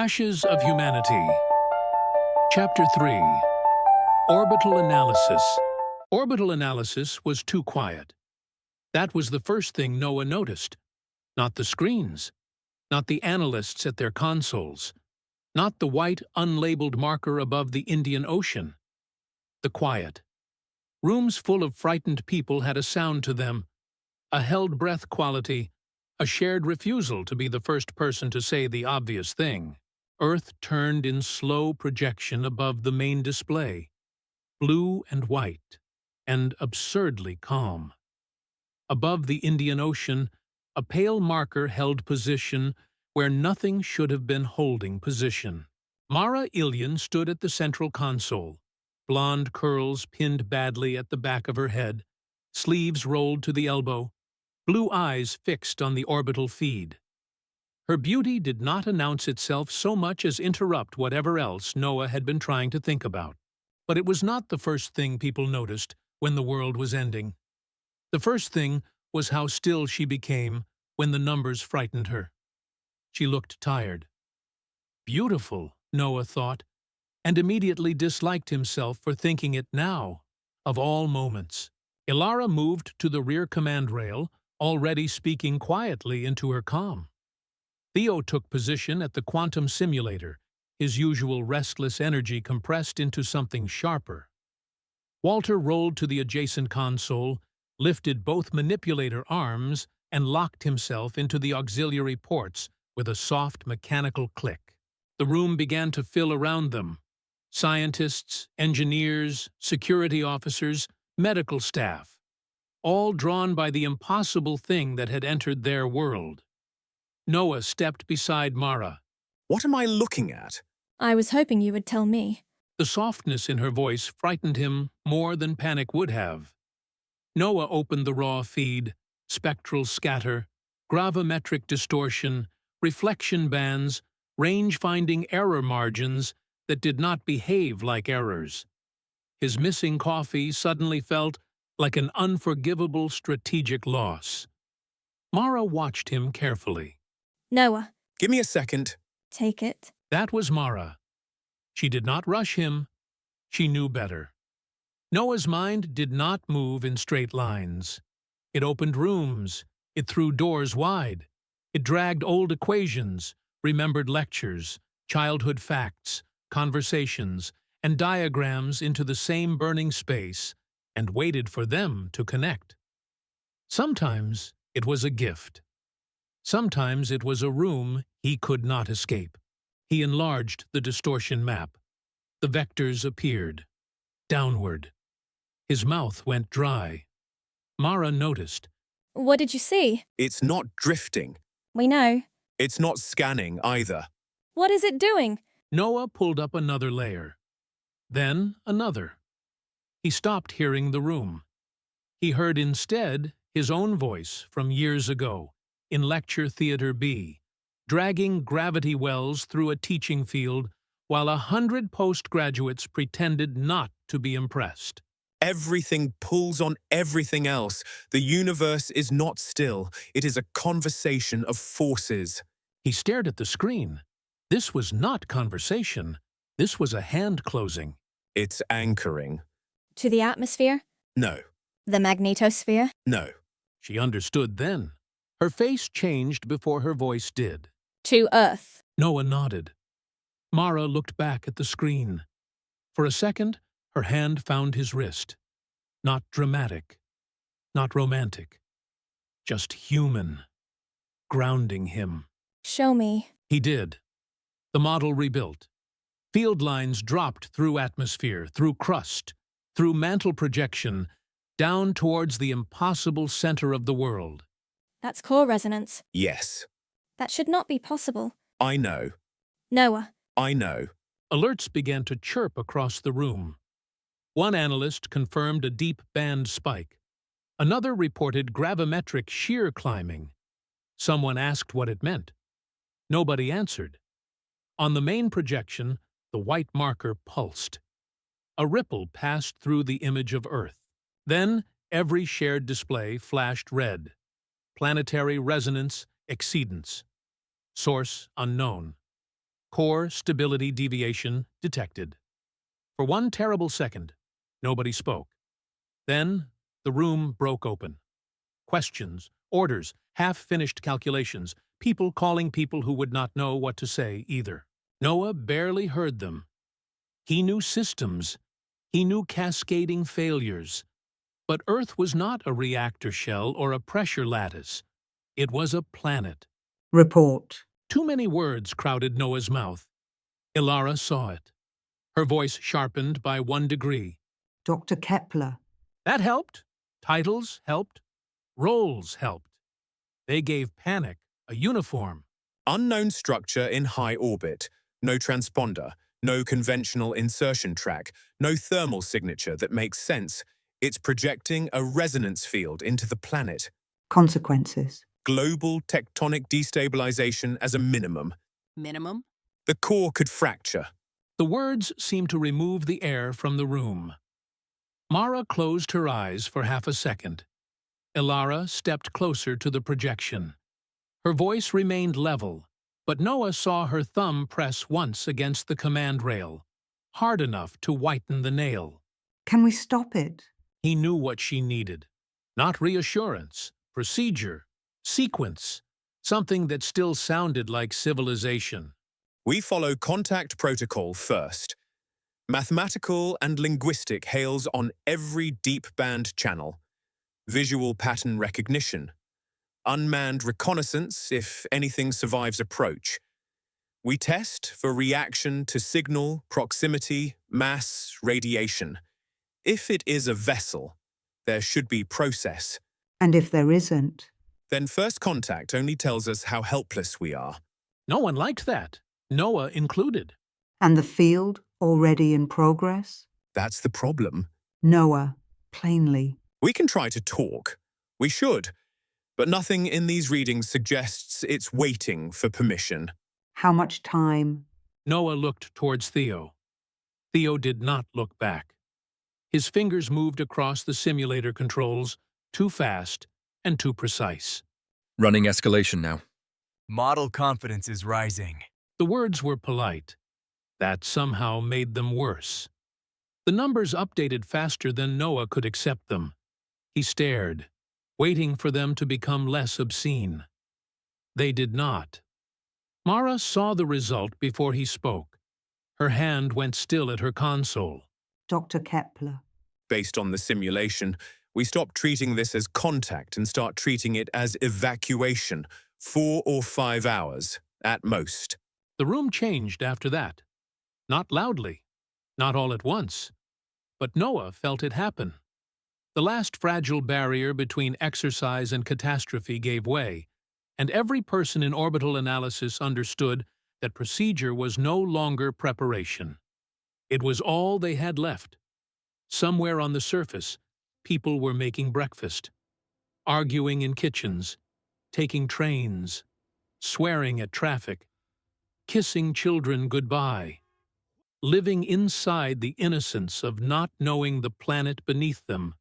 Ashes of Humanity. Chapter 3. Orbital Analysis. Orbital analysis was too quiet. That was the first thing Noah noticed. Not the screens. Not the analysts at their consoles. Not the white, unlabeled marker above the Indian Ocean. The quiet. Rooms full of frightened people had a sound to them, a held-breath quality, a shared refusal to be the first person to say the obvious thing. Earth turned in slow projection above the main display, blue and white, and absurdly calm. Above the Indian Ocean, a pale marker held position where nothing should have been holding position. Mara Ilian stood at the central console, blonde curls pinned badly at the back of her head, sleeves rolled to the elbow, blue eyes fixed on the orbital feed. Her beauty did not announce itself so much as interrupt whatever else Noah had been trying to think about. But it was not the first thing people noticed when the world was ending. The first thing was how still she became when the numbers frightened her. She looked tired. Beautiful, Noah thought, and immediately disliked himself for thinking it now, of all moments. Ilara moved to the rear command rail, already speaking quietly into her comm. Theo took position at the quantum simulator, his usual restless energy compressed into something sharper. Walter rolled to the adjacent console, lifted both manipulator arms, and locked himself into the auxiliary ports with a soft mechanical click. The room began to fill around them. Scientists, engineers, security officers, medical staff, all drawn by the impossible thing that had entered their world. Noah stepped beside Mara. What am I looking at? I was hoping you would tell me. The softness in her voice frightened him more than panic would have. Noah opened the raw feed, spectral scatter, gravimetric distortion, reflection bands, range-finding error margins that did not behave like errors. His missing coffee suddenly felt like an unforgivable strategic loss. Mara watched him carefully. Noah. Give me a second. Take it. That was Mara. She did not rush him. She knew better. Noah's mind did not move in straight lines. It opened rooms. It threw doors wide. It dragged old equations, remembered lectures, childhood facts, conversations, and diagrams into the same burning space and waited for them to connect. Sometimes it was a gift. Sometimes it was a room he could not escape. He enlarged the distortion map. The vectors appeared. Downward. His mouth went dry. Mara noticed. What did you see? It's not drifting. We know. It's not scanning either. What is it doing? Noah pulled up another layer. Then another. He stopped hearing the room. He heard instead his own voice from years ago, in Lecture Theater B, dragging gravity wells through a teaching field while 100 postgraduates pretended not to be impressed. Everything pulls on everything else. The universe is not still. It is a conversation of forces. He stared at the screen. This was not conversation. This was a hand closing. It's anchoring. To the atmosphere? No. The magnetosphere? No. She understood then. Her face changed before her voice did. To Earth. Noah nodded. Mara looked back at the screen. For a second, her hand found his wrist. Not dramatic. Not romantic. Just human. Grounding him. Show me. He did. The model rebuilt. Field lines dropped through atmosphere, through crust, through mantle projection, down towards the impossible center of the world. That's core resonance. Yes. That should not be possible. I know. Noah. I know. Alerts began to chirp across the room. One analyst confirmed a deep band spike. Another reported gravimetric shear climbing. Someone asked what it meant. Nobody answered. On the main projection, the white marker pulsed. A ripple passed through the image of Earth. Then, every shared display flashed red. Planetary resonance exceedance. Source unknown. Core stability deviation detected. For one terrible second, nobody spoke. Then, the room broke open. Questions, orders, half-finished calculations, people calling people who would not know what to say either. Noah barely heard them. He knew systems. He knew cascading failures. But Earth was not a reactor shell or a pressure lattice. It was a planet. Report. Too many words crowded Noah's mouth. Ilara saw it. Her voice sharpened by 1 degree. Dr. Kepler. That helped. Titles helped. Roles helped. They gave panic a uniform. Unknown structure in high orbit. No transponder. No conventional insertion track. No thermal signature that makes sense. It's projecting a resonance field into the planet. Consequences. Global tectonic destabilization as a minimum. Minimum? The core could fracture. The words seemed to remove the air from the room. Mara closed her eyes for half a second. Ilara stepped closer to the projection. Her voice remained level, but Noah saw her thumb press once against the command rail, hard enough to whiten the nail. Can we stop it? He knew what she needed. Not reassurance, procedure, sequence, something that still sounded like civilization. We follow contact protocol first. Mathematical and linguistic hails on every deep band channel. Visual pattern recognition. Unmanned reconnaissance if anything survives approach. We test for reaction to signal, proximity, mass, radiation. If it is a vessel, there should be process. And if there isn't? Then first contact only tells us how helpless we are. No one liked that, Noah included. And the field already in progress? That's the problem. Noah, plainly. We can try to talk. We should. But nothing in these readings suggests it's waiting for permission. How much time? Noah looked towards Theo. Theo did not look back. His fingers moved across the simulator controls, too fast and too precise. Running escalation now. Model confidence is rising. The words were polite. That somehow made them worse. The numbers updated faster than Noah could accept them. He stared, waiting for them to become less obscene. They did not. Mara saw the result before he spoke. Her hand went still at her console. Dr. Kepler. Based on the simulation, we stop treating this as contact and start treating it as evacuation, 4 or 5 hours, at most. The room changed after that. Not loudly, not all at once, but Noah felt it happen. The last fragile barrier between exercise and catastrophe gave way, and every person in orbital analysis understood that procedure was no longer preparation. It was all they had left. Somewhere on the surface, people were making breakfast, arguing in kitchens, taking trains, swearing at traffic, kissing children goodbye, living inside the innocence of not knowing the planet beneath them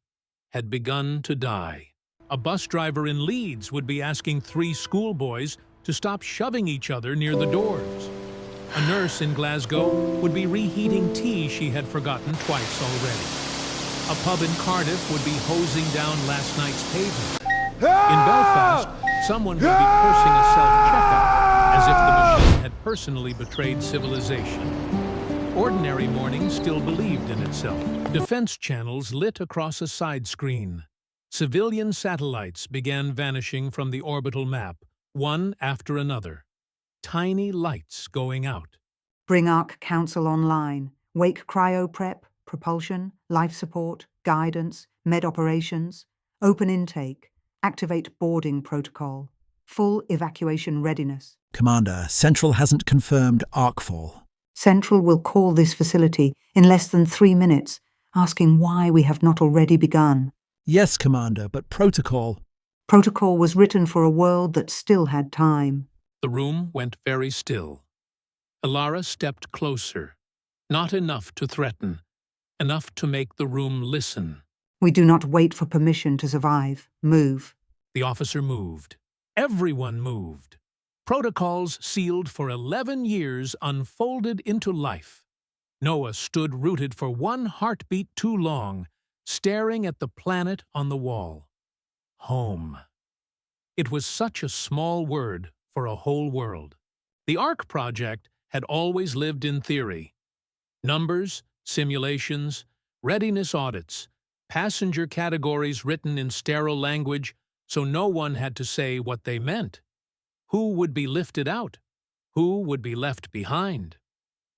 had begun to die. A bus driver in Leeds would be asking 3 schoolboys to stop shoving each other near the doors. A nurse in Glasgow would be reheating tea she had forgotten twice already. A pub in Cardiff would be hosing down last night's pavement. In Belfast, someone would be cursing a self-checkout as if the machine had personally betrayed civilization. Ordinary morning still believed in itself. Defense channels lit across a side screen. Civilian satellites began vanishing from the orbital map, one after another. Tiny lights going out. Bring Arc Council online. Wake cryo prep, propulsion, life support, guidance, med operations. Open intake. Activate boarding protocol. Full evacuation readiness. Commander, Central hasn't confirmed Arcfall. Central will call this facility in less than 3 minutes, asking why we have not already begun. Yes, Commander, but protocol. Protocol was written for a world that still had time. The room went very still. Ilara stepped closer. Not enough to threaten, enough to make the room listen. We do not wait for permission to survive. Move. The officer moved. Everyone moved. Protocols sealed for 11 years unfolded into life. Noah stood rooted for one heartbeat too long, staring at the planet on the wall. Home. It was such a small word for a whole world. The Ark project had always lived in theory. Numbers, simulations, readiness audits, passenger categories written in sterile language so no one had to say what they meant. Who would be lifted out? Who would be left behind?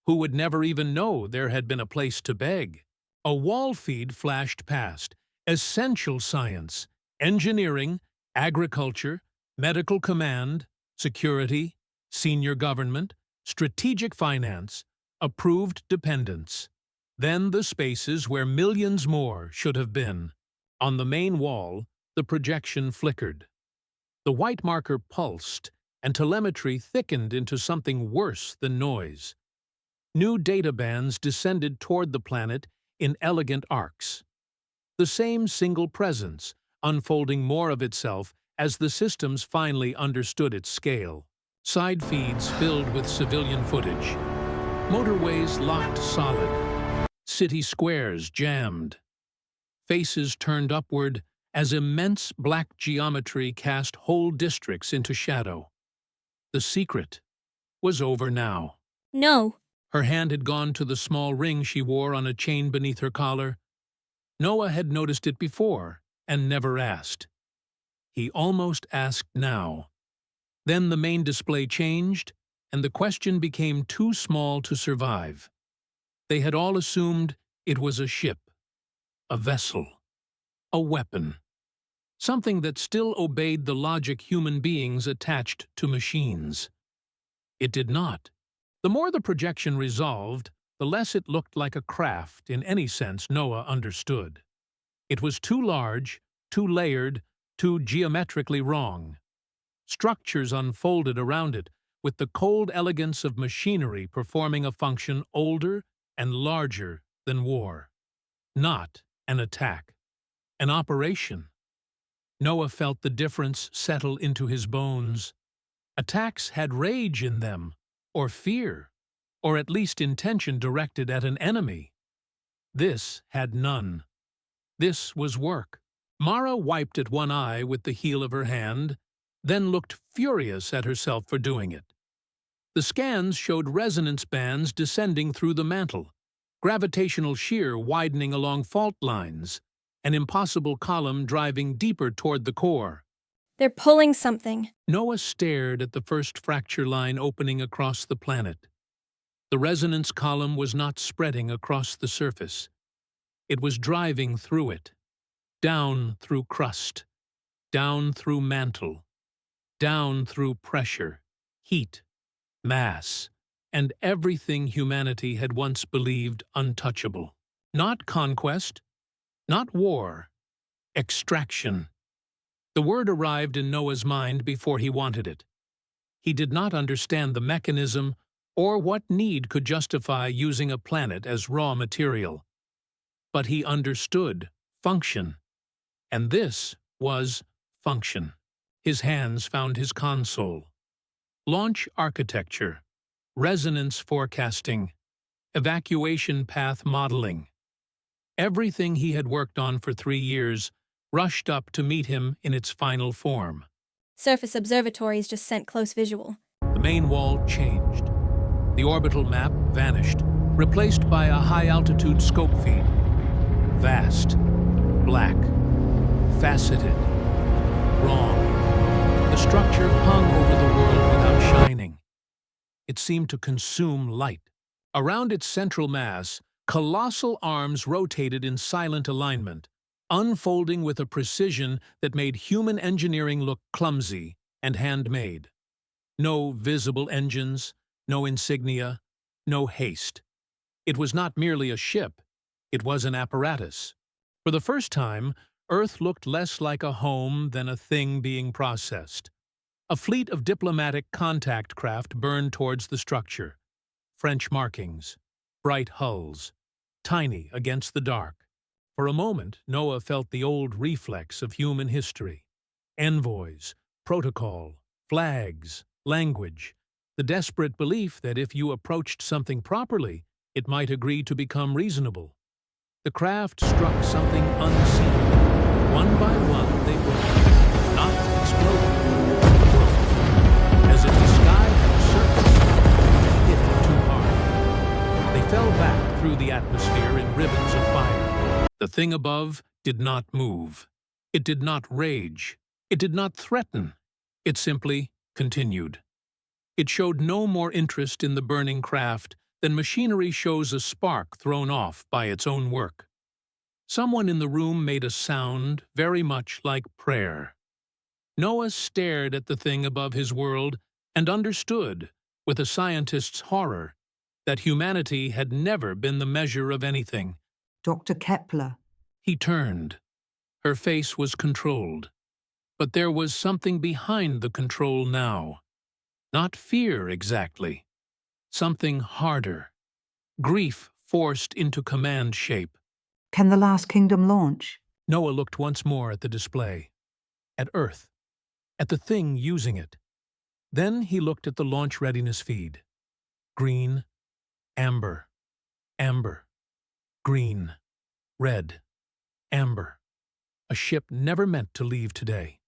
Who would never even know there had been a place to beg? A wall feed flashed past. Essential science, engineering, agriculture, medical command, security, senior government, strategic finance, approved dependents. Then the spaces where millions more should have been. On the main wall, the projection flickered. The white marker pulsed, and telemetry thickened into something worse than noise. New data bands descended toward the planet in elegant arcs. The same single presence, unfolding more of itself as the systems finally understood its scale. Side feeds filled with civilian footage. Motorways locked solid. City squares jammed. Faces turned upward as immense black geometry cast whole districts into shadow. The secret was over now. No. Her hand had gone to the small ring she wore on a chain beneath her collar. Noah had noticed it before and never asked. He almost asked now. Then the main display changed, and the question became too small to survive. They had all assumed it was a ship, a vessel, a weapon, something that still obeyed the logic human beings attached to machines. It did not. The more the projection resolved, the less it looked like a craft in any sense Noah understood. It was too large, too layered, too geometrically wrong. Structures unfolded around it, with the cold elegance of machinery performing a function older and larger than war. Not an attack. An operation. Noah felt the difference settle into his bones. Attacks had rage in them, or fear, or at least intention directed at an enemy. This had none. This was work. Mara wiped at one eye with the heel of her hand, then looked furious at herself for doing it. The scans showed resonance bands descending through the mantle, gravitational shear widening along fault lines, an impossible column driving deeper toward the core. They're pulling something. Noah stared at the first fracture line opening across the planet. The resonance column was not spreading across the surface. It was driving through it, down through crust, down through mantle, down through pressure, heat, mass, and everything humanity had once believed untouchable. Not conquest, not war, extraction. The word arrived in Noah's mind before he wanted it. He did not understand the mechanism or what need could justify using a planet as raw material. But he understood function. And this was function. His hands found his console. Launch architecture, resonance forecasting, evacuation path modeling. Everything he had worked on for 3 years rushed up to meet him in its final form. Surface observatories just sent close visual. The main wall changed. The orbital map vanished, replaced by a high-altitude scope feed. Vast, black, faceted, wrong. The structure hung over the world without shining. It seemed to consume light. Around its central mass, colossal arms rotated in silent alignment, unfolding with a precision that made human engineering look clumsy and handmade. No visible engines, no insignia, no haste. It was not merely a ship, it was an apparatus. For the first time, Earth looked less like a home than a thing being processed. A fleet of diplomatic contact craft burned towards the structure. French markings, bright hulls, tiny against the dark. For a moment, Noah felt the old reflex of human history. Envoys, protocol, flags, language, the desperate belief that if you approached something properly, it might agree to become reasonable. The craft struck something unseen. One by one they broke, not exploded, broke, as if the sky had a surface and hit it too hard. They fell back through the atmosphere in ribbons of fire. The thing above did not move. It did not rage. It did not threaten. It simply continued. It showed no more interest in the burning craft than machinery shows a spark thrown off by its own work. Someone in the room made a sound very much like prayer. Noah stared at the thing above his world and understood, with a scientist's horror, that humanity had never been the measure of anything. Dr. Kepler. He turned. Her face was controlled. But there was something behind the control now. Not fear exactly. Something harder. Grief forced into command shape. Can the Last Kingdom launch? Noah looked once more at the display. At Earth. At the thing using it. Then he looked at the launch readiness feed. Green, amber, amber, green, red, amber. A ship never meant to leave today.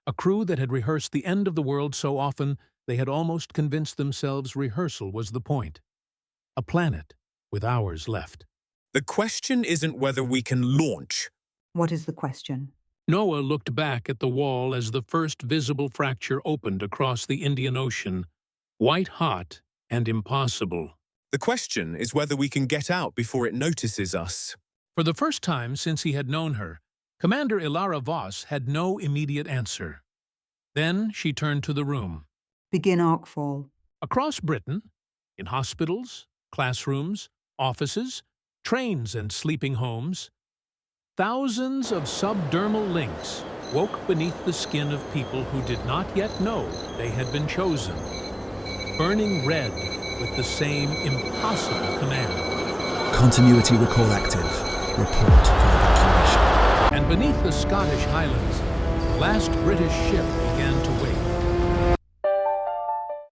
A crew that had rehearsed the end of the world so often they had almost convinced themselves rehearsal was the point. A planet with hours left. The question isn't whether we can launch. What is the question? Noah looked back at the wall as the first visible fracture opened across the Indian Ocean, white-hot and impossible. The question is whether we can get out before it notices us. For the first time since he had known her, Commander Ilara Voss had no immediate answer. Then she turned to the room. Begin arcfall. Across Britain, in hospitals, classrooms, offices, trains and sleeping homes, thousands of subdermal links woke beneath the skin of people who did not yet know they had been chosen, burning red with the same impossible command. Continuity recall active. Report for evacuation. And beneath the Scottish Highlands, the last British ship began to wake.